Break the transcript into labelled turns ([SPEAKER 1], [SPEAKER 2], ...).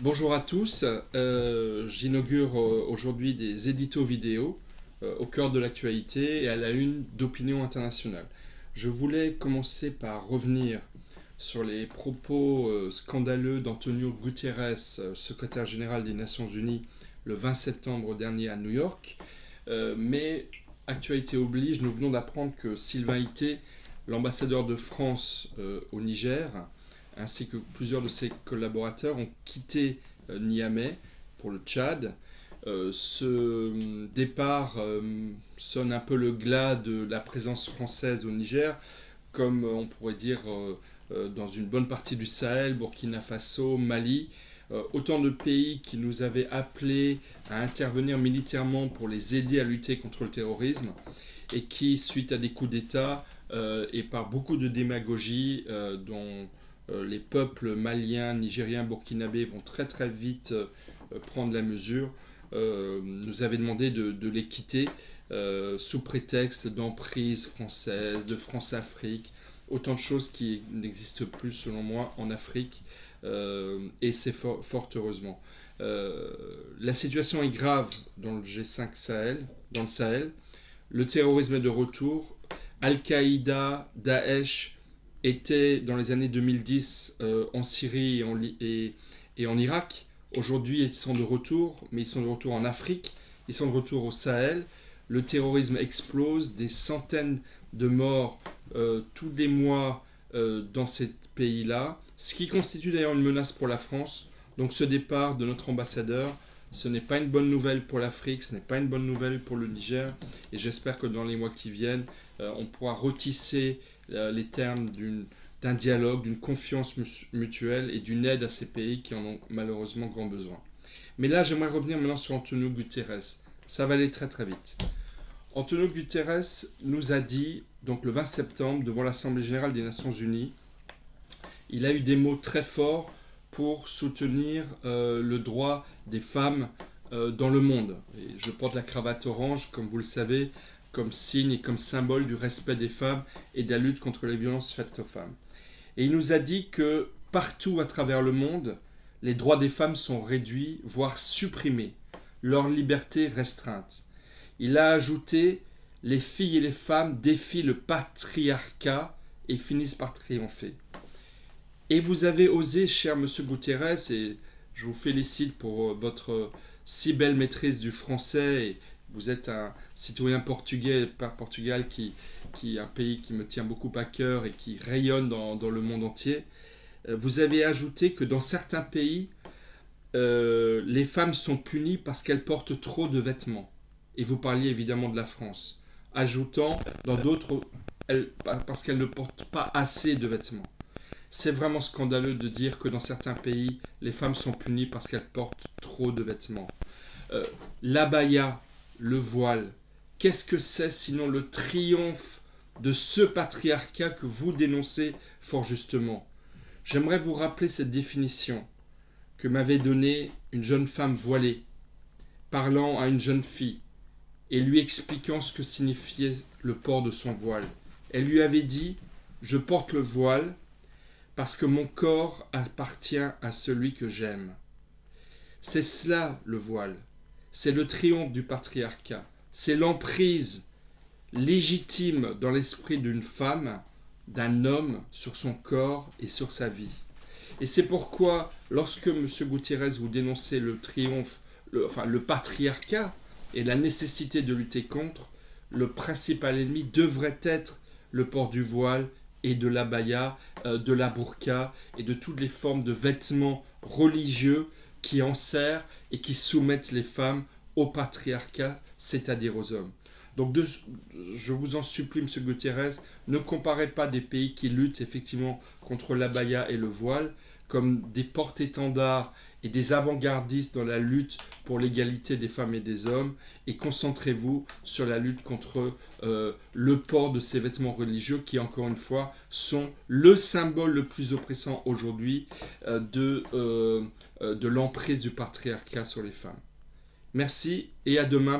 [SPEAKER 1] Bonjour à tous, j'inaugure aujourd'hui des éditos vidéo au cœur de l'actualité et à la une d'Opinion Internationale. Je voulais commencer par revenir sur les propos scandaleux d'Antonio Guterres, secrétaire général des Nations Unies, le 20 septembre dernier à New York. Mais actualité oblige, nous venons d'apprendre que Sylvain Ité, l'ambassadeur de France au Niger, ainsi que plusieurs de ses collaborateurs ont quitté Niamey pour le Tchad. Ce départ sonne un peu le glas de la présence française au Niger, comme on pourrait dire dans une bonne partie du Sahel, Burkina Faso, Mali, autant de pays qui nous avaient appelés à intervenir militairement pour les aider à lutter contre le terrorisme et qui, suite à des coups d'État et par beaucoup de démagogie dont les peuples maliens, nigériens, burkinabés vont très très vite prendre la mesure, nous avaient demandé de les quitter sous prétexte d'emprise française, de France-Afrique, autant de choses qui n'existent plus selon moi en Afrique, et c'est fort heureusement. La situation est grave dans le G5 Sahel, dans le Sahel. Le terrorisme est de retour. Al-Qaïda, Daesh étaient dans les années 2010 en Syrie et en Irak. Aujourd'hui, ils sont de retour, mais ils sont de retour en Afrique, ils sont de retour au Sahel. Le terrorisme explose, des centaines de morts tous les mois dans ces pays-là, ce qui constitue d'ailleurs une menace pour la France. Donc ce départ de notre ambassadeur, ce n'est pas une bonne nouvelle pour l'Afrique, ce n'est pas une bonne nouvelle pour le Niger, et j'espère que dans les mois qui viennent, on pourra retisser les termes d'un dialogue, d'une confiance mutuelle et d'une aide à ces pays qui en ont malheureusement grand besoin. Mais là, j'aimerais revenir maintenant sur Antonio Guterres. Ça va aller très très vite. Antonio Guterres nous a dit, donc le 20 septembre, devant l'Assemblée générale des Nations Unies, il a eu des mots très forts pour soutenir le droit des femmes dans le monde. Et je porte la cravate orange, comme vous le savez, comme signe et comme symbole du respect des femmes et de la lutte contre les violences faites aux femmes. Et il nous a dit que partout à travers le monde, les droits des femmes sont réduits, voire supprimés, leur liberté restreinte. Il a ajouté: les filles et les femmes défient le patriarcat et finissent par triompher. Et vous avez osé, cher monsieur Guterres, et je vous félicite pour votre si belle maîtrise du français. Et vous êtes un citoyen portugais, par Portugal, qui est un pays qui me tient beaucoup à cœur et qui rayonne dans le monde entier. Vous avez ajouté que dans certains pays, les femmes sont punies parce qu'elles portent trop de vêtements. Et vous parliez évidemment de la France. Ajoutant, dans d'autres, parce qu'elles ne portent pas assez de vêtements. C'est vraiment scandaleux de dire que dans certains pays, les femmes sont punies parce qu'elles portent trop de vêtements. L'abaya, le voile, qu'est-ce que c'est sinon le triomphe de ce patriarcat que vous dénoncez fort justement? J'aimerais vous rappeler cette définition que m'avait donnée une jeune femme voilée, parlant à une jeune fille et lui expliquant ce que signifiait le port de son voile. Elle lui avait dit: je porte le voile parce que mon corps appartient à celui que j'aime. C'est cela le voile. C'est le triomphe du patriarcat. C'est l'emprise légitime dans l'esprit d'une femme, d'un homme, sur son corps et sur sa vie. Et c'est pourquoi, lorsque M. Guterres vous dénonçait le triomphe, le patriarcat et la nécessité de lutter contre, le principal ennemi devrait être le port du voile et de l'abaya, de la burqa et de toutes les formes de vêtements religieux qui enserrent et qui soumettent les femmes au patriarcat, c'est-à-dire aux hommes. Donc je vous en supplie, M. Guterres, ne comparez pas des pays qui luttent effectivement contre l'abaya et le voile comme des porte-étendards et des avant-gardistes dans la lutte pour l'égalité des femmes et des hommes, et concentrez-vous sur la lutte contre le port de ces vêtements religieux qui, encore une fois, sont le symbole le plus oppressant aujourd'hui de l'emprise du patriarcat sur les femmes. Merci et à demain.